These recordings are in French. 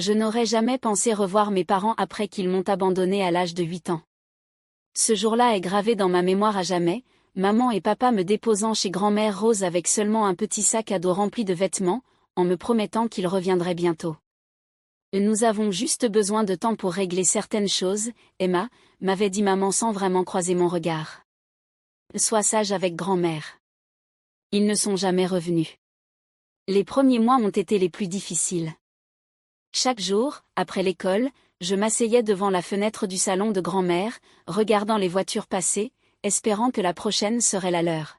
Je n'aurais jamais pensé revoir mes parents après qu'ils m'ont abandonné à l'âge de 8 ans. Ce jour-là est gravé dans ma mémoire à jamais, maman et papa me déposant chez grand-mère Rose avec seulement un petit sac à dos rempli de vêtements, en me promettant qu'ils reviendraient bientôt. Nous avons juste besoin de temps pour régler certaines choses, Emma, m'avait dit maman sans vraiment croiser mon regard. Sois sage avec grand-mère. Ils ne sont jamais revenus. Les premiers mois ont été les plus difficiles. Chaque jour, après l'école, je m'asseyais devant la fenêtre du salon de grand-mère, regardant les voitures passer, espérant que la prochaine serait la leur.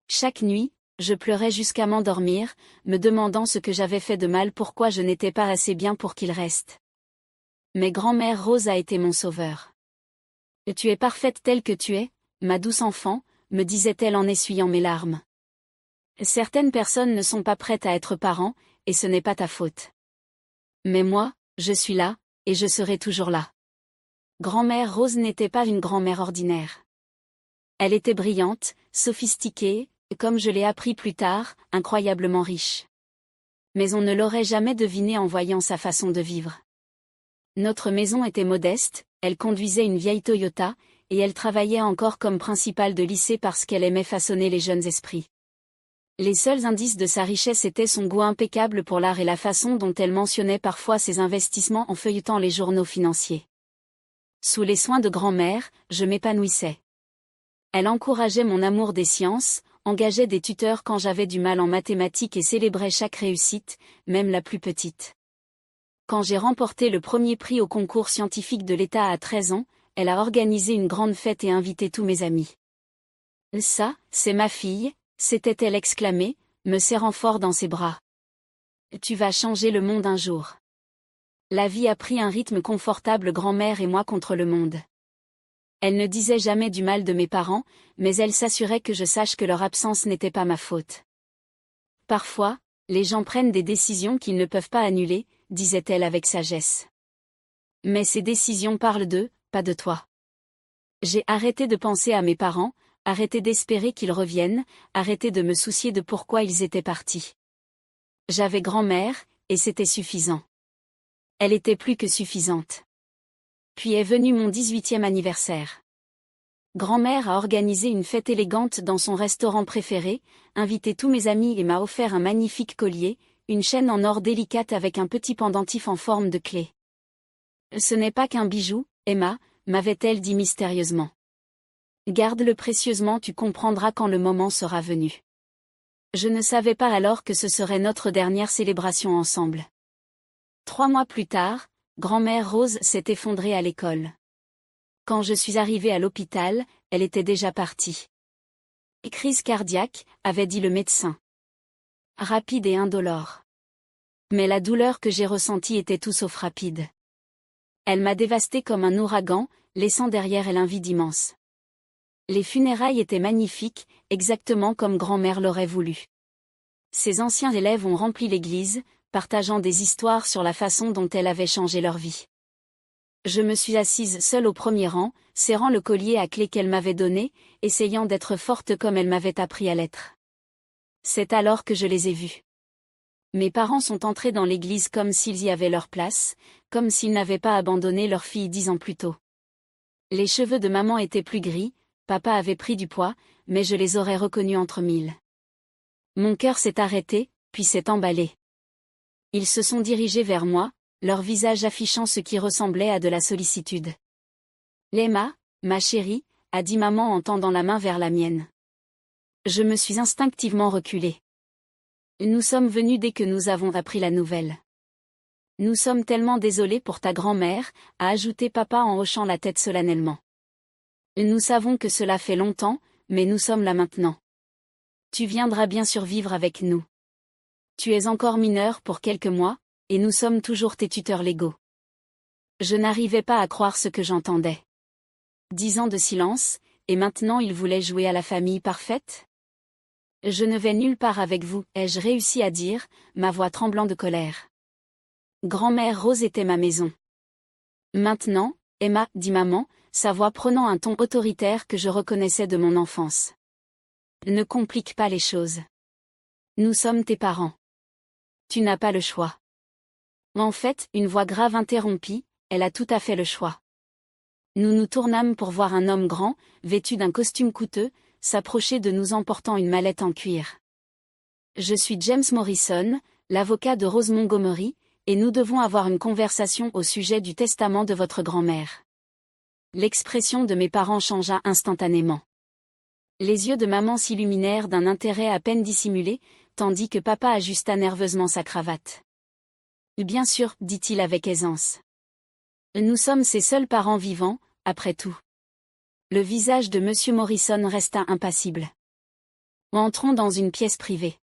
Chaque nuit, je pleurais jusqu'à m'endormir, me demandant ce que j'avais fait de mal, pourquoi je n'étais pas assez bien pour qu'il reste. Mais grand-mère Rose a été mon sauveur. « Tu es parfaite telle que tu es, ma douce enfant », me disait-elle en essuyant mes larmes. Certaines personnes ne sont pas prêtes à être parents, et ce n'est pas ta faute. Mais moi, je suis là, et je serai toujours là. Grand-mère Rose n'était pas une grand-mère ordinaire. Elle était brillante, sophistiquée, comme je l'ai appris plus tard, incroyablement riche. Mais on ne l'aurait jamais deviné en voyant sa façon de vivre. Notre maison était modeste, elle conduisait une vieille Toyota, et elle travaillait encore comme principale de lycée parce qu'elle aimait façonner les jeunes esprits. Les seuls indices de sa richesse étaient son goût impeccable pour l'art et la façon dont elle mentionnait parfois ses investissements en feuilletant les journaux financiers. Sous les soins de grand-mère, je m'épanouissais. Elle encourageait mon amour des sciences, engageait des tuteurs quand j'avais du mal en mathématiques et célébrait chaque réussite, même la plus petite. Quand j'ai remporté le premier prix au concours scientifique de l'État à 13 ans, elle a organisé une grande fête et invité tous mes amis. « Ça, c'est ma fille », s'était-elle exclamée, me serrant fort dans ses bras. « Tu vas changer le monde un jour. » La vie a pris un rythme confortable, grand-mère et moi contre le monde. Elle ne disait jamais du mal de mes parents, mais elle s'assurait que je sache que leur absence n'était pas ma faute. Parfois, les gens prennent des décisions qu'ils ne peuvent pas annuler, disait-elle avec sagesse. Mais ces décisions parlent d'eux, pas de toi. J'ai arrêté de penser à mes parents, arrêté d'espérer qu'ils reviennent, arrêté de me soucier de pourquoi ils étaient partis. J'avais grand-mère, et c'était suffisant. Elle était plus que suffisante. Puis est venu mon 18e anniversaire. Grand-mère a organisé une fête élégante dans son restaurant préféré, invité tous mes amis et m'a offert un magnifique collier, une chaîne en or délicate avec un petit pendentif en forme de clé. « Ce n'est pas qu'un bijou, Emma », m'avait-elle dit mystérieusement. « Garde-le précieusement, tu comprendras quand le moment sera venu. » Je ne savais pas alors que ce serait notre dernière célébration ensemble. 3 mois plus tard, grand-mère Rose s'est effondrée à l'école. Quand je suis arrivée à l'hôpital, elle était déjà partie. « Crise cardiaque », avait dit le médecin. Rapide et indolore. Mais la douleur que j'ai ressentie était tout sauf rapide. Elle m'a dévastée comme un ouragan, laissant derrière elle un vide immense. Les funérailles étaient magnifiques, exactement comme grand-mère l'aurait voulu. Ses anciens élèves ont rempli l'église, partageant des histoires sur la façon dont elle avait changé leur vie. Je me suis assise seule au premier rang, serrant le collier à clé qu'elle m'avait donné, essayant d'être forte comme elle m'avait appris à l'être. C'est alors que je les ai vus. Mes parents sont entrés dans l'église comme s'ils y avaient leur place, comme s'ils n'avaient pas abandonné leur fille 10 ans plus tôt. Les cheveux de maman étaient plus gris, papa avait pris du poids, mais je les aurais reconnus entre mille. Mon cœur s'est arrêté, puis s'est emballé. Ils se sont dirigés vers moi, leur visage affichant ce qui ressemblait à de la sollicitude. « Emma, ma chérie », a dit maman en tendant la main vers la mienne. Je me suis instinctivement reculée. Nous sommes venus dès que nous avons appris la nouvelle. Nous sommes tellement désolés pour ta grand-mère, a ajouté papa en hochant la tête solennellement. Nous savons que cela fait longtemps, mais nous sommes là maintenant. Tu viendras bien survivre avec nous. Tu es encore mineur pour quelques mois, et nous sommes toujours tes tuteurs légaux. Je n'arrivais pas à croire ce que j'entendais. 10 ans de silence, et maintenant il voulait jouer à la famille parfaite ? Je ne vais nulle part avec vous, ai-je réussi à dire, ma voix tremblant de colère. Grand-mère Rose était ma maison. Maintenant, Emma, dit maman, sa voix prenant un ton autoritaire que je reconnaissais de mon enfance. Ne complique pas les choses. Nous sommes tes parents. Tu n'as pas le choix. En fait, une voix grave interrompit, elle a tout à fait le choix. Nous nous tournâmes pour voir un homme grand, vêtu d'un costume coûteux, s'approcher de nous emportant une mallette en cuir. Je suis James Morrison, l'avocat de Rose Montgomery, et nous devons avoir une conversation au sujet du testament de votre grand-mère. L'expression de mes parents changea instantanément. Les yeux de maman s'illuminèrent d'un intérêt à peine dissimulé, tandis que papa ajusta nerveusement sa cravate. Bien sûr, dit-il avec aisance. Nous sommes ses seuls parents vivants, après tout. Le visage de Monsieur Morrison resta impassible. Entrons dans une pièce privée.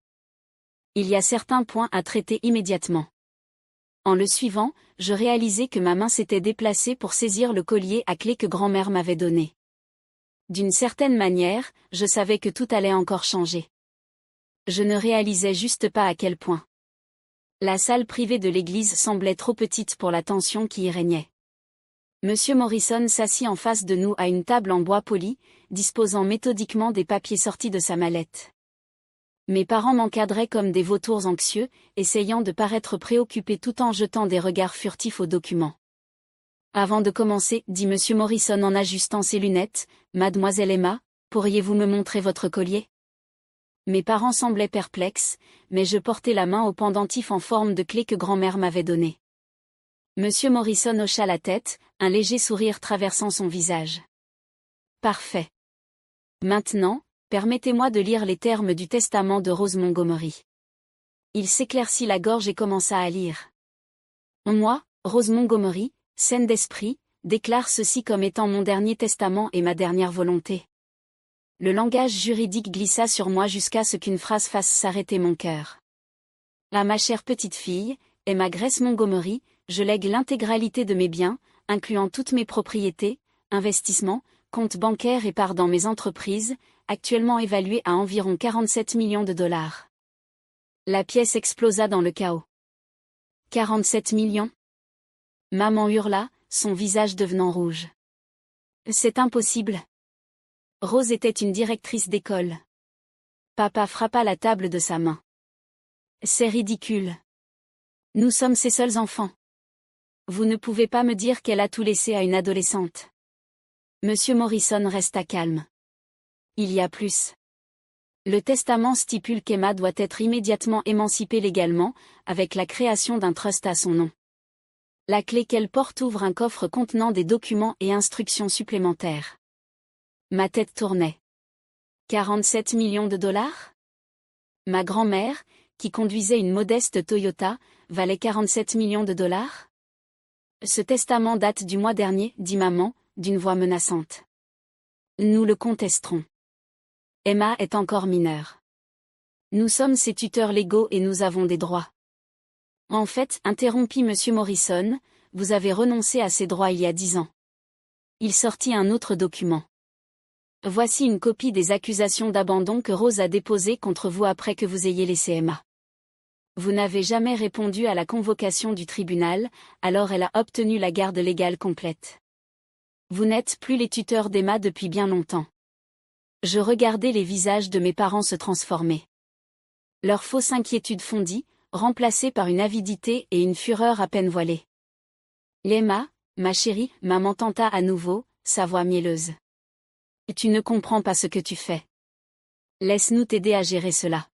Il y a certains points à traiter immédiatement. En le suivant, je réalisai que ma main s'était déplacée pour saisir le collier à clé que grand-mère m'avait donné. D'une certaine manière, je savais que tout allait encore changer. Je ne réalisais juste pas à quel point. La salle privée de l'église semblait trop petite pour la tension qui y régnait. Monsieur Morrison s'assit en face de nous à une table en bois poli, disposant méthodiquement des papiers sortis de sa mallette. Mes parents m'encadraient comme des vautours anxieux, essayant de paraître préoccupés tout en jetant des regards furtifs aux documents. Avant de commencer, dit Monsieur Morrison en ajustant ses lunettes, Mademoiselle Emma, pourriez-vous me montrer votre collier? Mes parents semblaient perplexes, mais je portais la main au pendentif en forme de clé que grand-mère m'avait donné. Monsieur Morrison hocha la tête, un léger sourire traversant son visage. Parfait. Maintenant, permettez-moi de lire les termes du testament de Rose Montgomery. Il s'éclaircit la gorge et commença à lire. Moi, Rose Montgomery, saine d'esprit, déclare ceci comme étant mon dernier testament et ma dernière volonté. Le langage juridique glissa sur moi jusqu'à ce qu'une phrase fasse s'arrêter mon cœur. À ma chère petite fille, Emma Grace Montgomery, je lègue l'intégralité de mes biens, incluant toutes mes propriétés, investissements, comptes bancaires et parts dans mes entreprises, actuellement évaluées à environ 47 millions de dollars. La pièce explosa dans le chaos. 47 millions? Maman hurla, son visage devenant rouge. C'est impossible. Rose était une directrice d'école. Papa frappa la table de sa main. C'est ridicule. Nous sommes ses seuls enfants. Vous ne pouvez pas me dire qu'elle a tout laissé à une adolescente. Monsieur Morrison resta calme. Il y a plus. Le testament stipule qu'Emma doit être immédiatement émancipée légalement, avec la création d'un trust à son nom. La clé qu'elle porte ouvre un coffre contenant des documents et instructions supplémentaires. Ma tête tournait. 47 millions de dollars? Ma grand-mère, qui conduisait une modeste Toyota, valait 47 millions de dollars? Ce testament date du mois dernier, dit maman, d'une voix menaçante. Nous le contesterons. Emma est encore mineure. Nous sommes ses tuteurs légaux et nous avons des droits. En fait, interrompit Monsieur Morrison, vous avez renoncé à ces droits il y a 10 ans. Il sortit un autre document. Voici une copie des accusations d'abandon que Rose a déposées contre vous après que vous ayez laissé Emma. Vous n'avez jamais répondu à la convocation du tribunal, alors elle a obtenu la garde légale complète. Vous n'êtes plus les tuteurs d'Emma depuis bien longtemps. Je regardais les visages de mes parents se transformer. Leur fausse inquiétude fondit, remplacée par une avidité et une fureur à peine voilée. Emma, ma chérie, maman tenta à nouveau, sa voix mielleuse. Tu ne comprends pas ce que tu fais. Laisse-nous t'aider à gérer cela.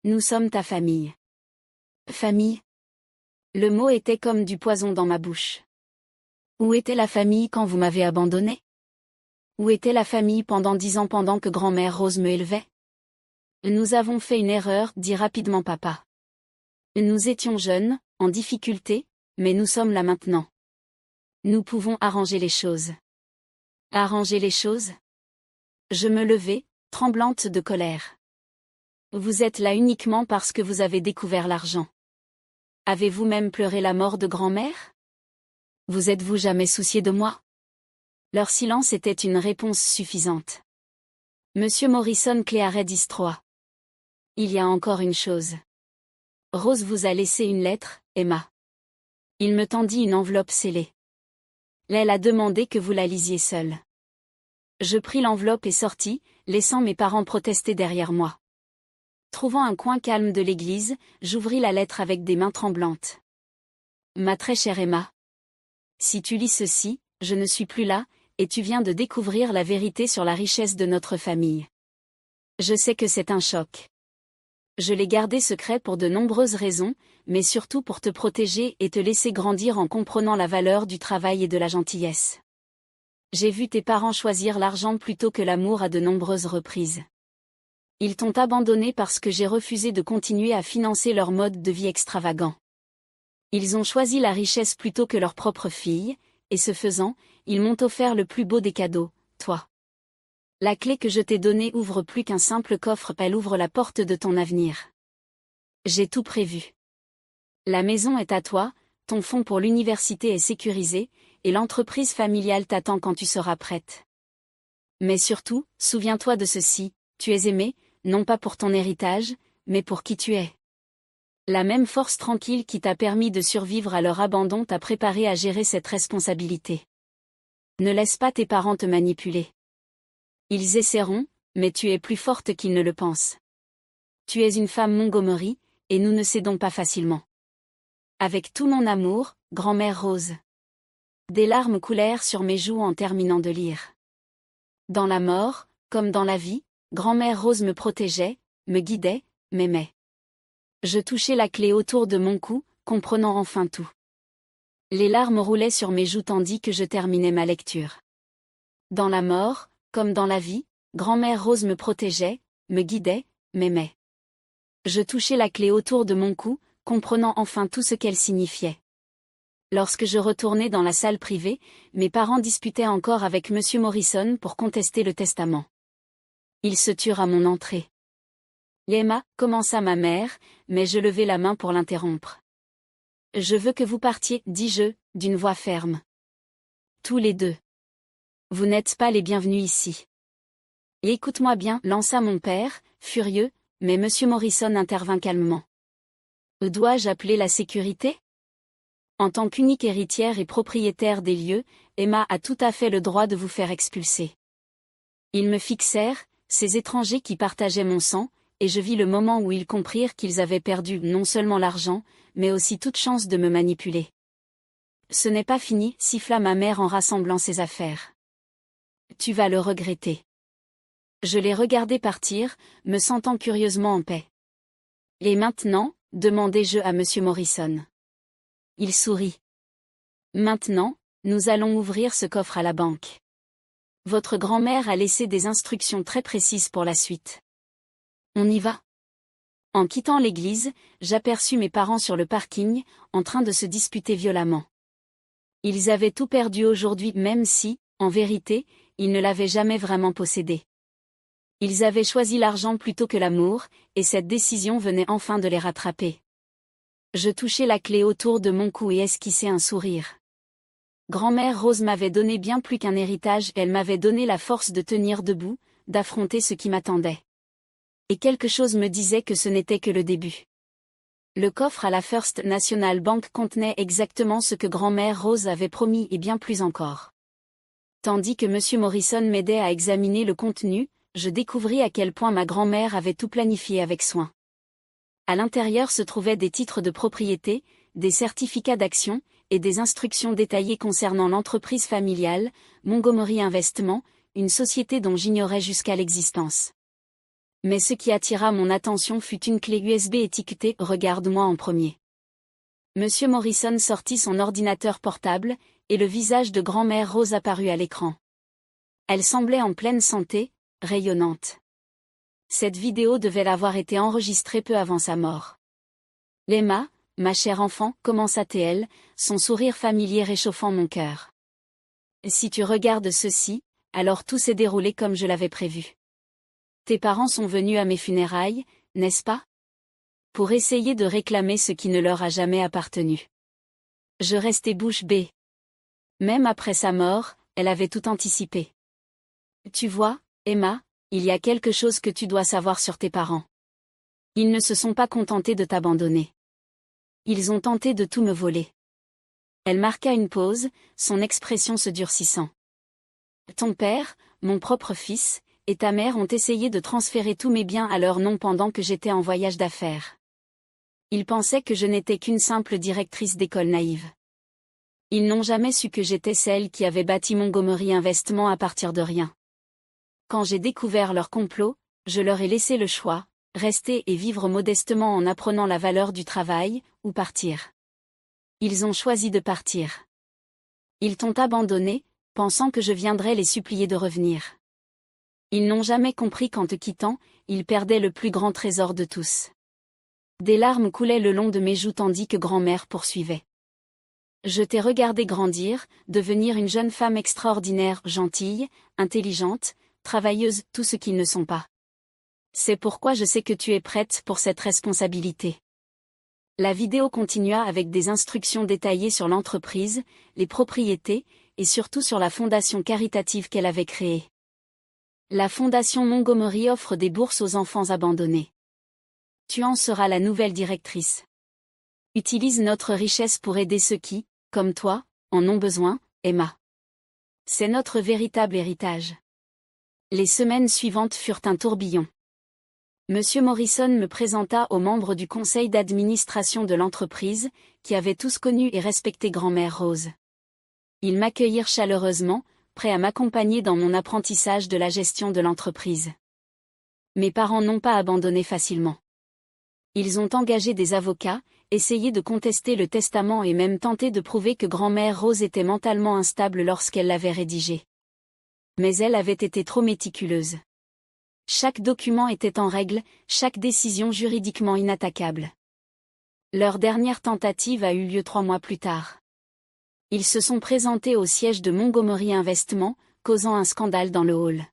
Nous sommes ta famille. Famille? Le mot était comme du poison dans ma bouche. Où était la famille quand vous m'avez abandonné? Où était la famille pendant 10 ans pendant que grand-mère Rose me élevait? Nous avons fait une erreur, dit rapidement papa. Nous étions jeunes, en difficulté, mais nous sommes là maintenant. Nous pouvons arranger les choses. Arranger les choses? Je me levai, tremblante de colère. Vous êtes là uniquement parce que vous avez découvert l'argent. Avez-vous même pleuré la mort de grand-mère? Vous êtes-vous jamais soucié de moi? Leur silence était une réponse suffisante. Monsieur Morrison clairait d'histoire. Il y a encore une chose. Rose vous a laissé une lettre, Emma. Il me tendit une enveloppe scellée. Elle a demandé que vous la lisiez seule. Je pris l'enveloppe et sortis, laissant mes parents protester derrière moi. Trouvant un coin calme de l'église, j'ouvris la lettre avec des mains tremblantes. Ma très chère Emma. Si tu lis ceci, je ne suis plus là, et tu viens de découvrir la vérité sur la richesse de notre famille. Je sais que c'est un choc. Je l'ai gardé secret pour de nombreuses raisons, mais surtout pour te protéger et te laisser grandir en comprenant la valeur du travail et de la gentillesse. J'ai vu tes parents choisir l'argent plutôt que l'amour à de nombreuses reprises. Ils t'ont abandonné parce que j'ai refusé de continuer à financer leur mode de vie extravagant. Ils ont choisi la richesse plutôt que leur propre fille, et ce faisant, ils m'ont offert le plus beau des cadeaux, toi. La clé que je t'ai donnée ouvre plus qu'un simple coffre, elle ouvre la porte de ton avenir. J'ai tout prévu. La maison est à toi, ton fonds pour l'université est sécurisé, et l'entreprise familiale t'attend quand tu seras prête. Mais surtout, souviens-toi de ceci, tu es aimé, non pas pour ton héritage, mais pour qui tu es. La même force tranquille qui t'a permis de survivre à leur abandon t'a préparé à gérer cette responsabilité. Ne laisse pas tes parents te manipuler. Ils essaieront, mais tu es plus forte qu'ils ne le pensent. Tu es une femme Montgomery, et nous ne cédons pas facilement. Avec tout mon amour, grand-mère Rose. Des larmes coulèrent sur mes joues en terminant de lire. Dans la mort, comme dans la vie, grand-mère Rose me protégeait, me guidait, m'aimait. Je touchais la clé autour de mon cou, comprenant enfin tout. Les larmes roulaient sur mes joues tandis que je terminais ma lecture. Dans la mort, comme dans la vie, grand-mère Rose me protégeait, me guidait, m'aimait. Je touchais la clé autour de mon cou, comprenant enfin tout ce qu'elle signifiait. Lorsque je retournai dans la salle privée, mes parents disputaient encore avec Monsieur Morrison pour contester le testament. Ils se turent à mon entrée. Emma, commença ma mère, mais je levai la main pour l'interrompre. Je veux que vous partiez, dis-je, d'une voix ferme. Tous les deux. Vous n'êtes pas les bienvenus ici. Et écoute-moi bien, lança mon père, furieux, mais Monsieur Morrison intervint calmement. Dois-je appeler la sécurité? En tant qu'unique héritière et propriétaire des lieux, Emma a tout à fait le droit de vous faire expulser. Ils me fixèrent, ces étrangers qui partageaient mon sang, et je vis le moment où ils comprirent qu'ils avaient perdu non seulement l'argent, mais aussi toute chance de me manipuler. Ce n'est pas fini, siffla ma mère en rassemblant ses affaires. Tu vas le regretter. Je les regardai partir, me sentant curieusement en paix. Et maintenant, demandai-je à Monsieur Morrison. Il sourit. Maintenant, nous allons ouvrir ce coffre à la banque. Votre grand-mère a laissé des instructions très précises pour la suite. On y va. En quittant l'église, j'aperçus mes parents sur le parking, en train de se disputer violemment. Ils avaient tout perdu aujourd'hui, même si, en vérité, ils ne l'avaient jamais vraiment possédé. Ils avaient choisi l'argent plutôt que l'amour, et cette décision venait enfin de les rattraper. Je touchai la clé autour de mon cou et esquissai un sourire. Grand-mère Rose m'avait donné bien plus qu'un héritage, elle m'avait donné la force de tenir debout, d'affronter ce qui m'attendait. Et quelque chose me disait que ce n'était que le début. Le coffre à la First National Bank contenait exactement ce que grand-mère Rose avait promis et bien plus encore. Tandis que Monsieur Morrison m'aidait à examiner le contenu, je découvris à quel point ma grand-mère avait tout planifié avec soin. À l'intérieur se trouvaient des titres de propriété, des certificats d'action, et des instructions détaillées concernant l'entreprise familiale, Montgomery Investment, une société dont j'ignorais jusqu'à l'existence. Mais ce qui attira mon attention fut une clé USB étiquetée « Regarde-moi en premier ». Monsieur Morrison sortit son ordinateur portable, et le visage de grand-mère Rose apparut à l'écran. Elle semblait en pleine santé, rayonnante. Cette vidéo devait avoir été enregistrée peu avant sa mort. Emma, ma chère enfant, commença-t-elle, son sourire familier réchauffant mon cœur. Si tu regardes ceci, alors tout s'est déroulé comme je l'avais prévu. Tes parents sont venus à mes funérailles, n'est-ce pas? Pour essayer de réclamer ce qui ne leur a jamais appartenu. Je restais bouche bée. Même après sa mort, elle avait tout anticipé. Tu vois, Emma, il y a quelque chose que tu dois savoir sur tes parents. Ils ne se sont pas contentés de t'abandonner. Ils ont tenté de tout me voler. Elle marqua une pause, son expression se durcissant. Ton père, mon propre fils, et ta mère ont essayé de transférer tous mes biens à leur nom pendant que j'étais en voyage d'affaires. Ils pensaient que je n'étais qu'une simple directrice d'école naïve. Ils n'ont jamais su que j'étais celle qui avait bâti Montgomery Investment à partir de rien. Quand j'ai découvert leur complot, je leur ai laissé le choix, rester et vivre modestement en apprenant la valeur du travail, ou partir. Ils ont choisi de partir. Ils t'ont abandonné, pensant que je viendrais les supplier de revenir. Ils n'ont jamais compris qu'en te quittant, ils perdaient le plus grand trésor de tous. Des larmes coulaient le long de mes joues tandis que grand-mère poursuivait. Je t'ai regardé grandir, devenir une jeune femme extraordinaire, gentille, intelligente, travailleuse, tout ce qu'ils ne sont pas. C'est pourquoi je sais que tu es prête pour cette responsabilité. La vidéo continua avec des instructions détaillées sur l'entreprise, les propriétés, et surtout sur la fondation caritative qu'elle avait créée. La fondation Montgomery offre des bourses aux enfants abandonnés. Tu en seras la nouvelle directrice. Utilise notre richesse pour aider ceux qui, comme toi, en ont besoin, Emma. C'est notre véritable héritage. Les semaines suivantes furent un tourbillon. Monsieur Morrison me présenta aux membres du conseil d'administration de l'entreprise, qui avaient tous connu et respecté grand-mère Rose. Ils m'accueillirent chaleureusement, prêts à m'accompagner dans mon apprentissage de la gestion de l'entreprise. Mes parents n'ont pas abandonné facilement. Ils ont engagé des avocats, essayé de contester le testament et même tenté de prouver que grand-mère Rose était mentalement instable lorsqu'elle l'avait rédigé. Mais elle avait été trop méticuleuse. Chaque document était en règle, chaque décision juridiquement inattaquable. Leur dernière tentative a eu lieu 3 mois plus tard. Ils se sont présentés au siège de Montgomery Investment, causant un scandale dans le hall.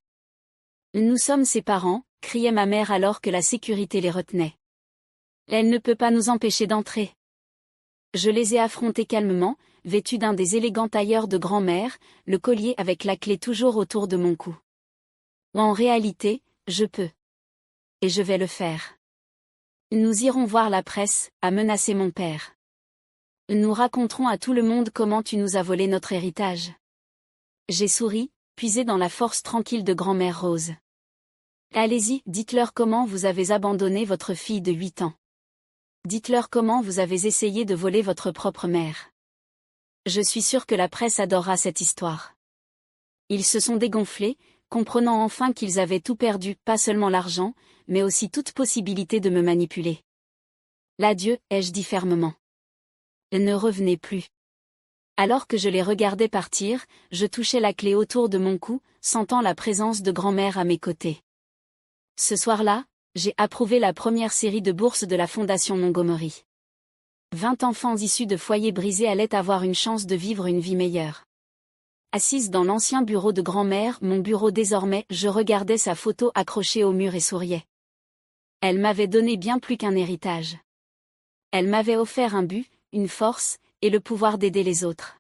« Nous sommes ses parents », criait ma mère alors que la sécurité les retenait. « Elle ne peut pas nous empêcher d'entrer. » Je les ai affrontés calmement, vêtus d'un des élégants tailleurs de grand-mère, le collier avec la clé toujours autour de mon cou. En réalité, je peux. Et je vais le faire. Nous irons voir la presse, a menacé mon père. Nous raconterons à tout le monde comment tu nous as volé notre héritage. J'ai souri, puisé dans la force tranquille de grand-mère Rose. Allez-y, dites-leur comment vous avez abandonné votre fille de 8 ans. Dites-leur comment vous avez essayé de voler votre propre mère. Je suis sûre que la presse adorera cette histoire. Ils se sont dégonflés, comprenant enfin qu'ils avaient tout perdu, pas seulement l'argent, mais aussi toute possibilité de me manipuler. L'adieu, ai-je dit fermement. Ne revenez plus. Alors que je les regardais partir, je touchais la clé autour de mon cou, sentant la présence de grand-mère à mes côtés. Ce soir-là, j'ai approuvé la première série de bourses de la Fondation Montgomery. 20 enfants issus de foyers brisés allaient avoir une chance de vivre une vie meilleure. Assise dans l'ancien bureau de grand-mère, mon bureau désormais, je regardais sa photo accrochée au mur et souriais. Elle m'avait donné bien plus qu'un héritage. Elle m'avait offert un but, une force, et le pouvoir d'aider les autres.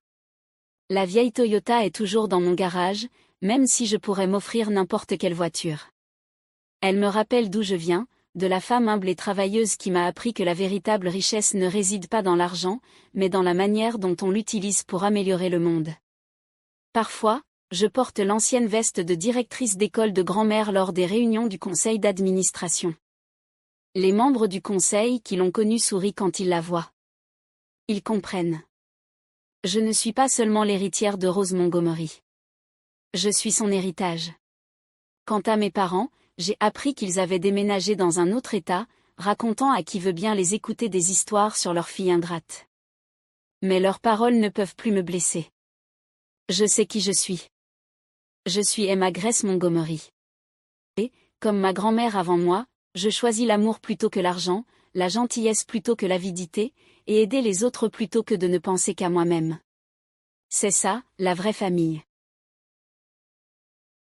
La vieille Toyota est toujours dans mon garage, même si je pourrais m'offrir n'importe quelle voiture. Elle me rappelle d'où je viens, de la femme humble et travailleuse qui m'a appris que la véritable richesse ne réside pas dans l'argent, mais dans la manière dont on l'utilise pour améliorer le monde. Parfois, je porte l'ancienne veste de directrice d'école de grand-mère lors des réunions du conseil d'administration. Les membres du conseil qui l'ont connue sourient quand ils la voient. Ils comprennent. Je ne suis pas seulement l'héritière de Rose Montgomery. Je suis son héritage. Quant à mes parents, j'ai appris qu'ils avaient déménagé dans un autre État, racontant à qui veut bien les écouter des histoires sur leur fille ingrate. Mais leurs paroles ne peuvent plus me blesser. Je sais qui je suis. Je suis Emma Grace Montgomery. Et, comme ma grand-mère avant moi, je choisis l'amour plutôt que l'argent, la gentillesse plutôt que l'avidité, et aider les autres plutôt que de ne penser qu'à moi-même. C'est ça, la vraie famille.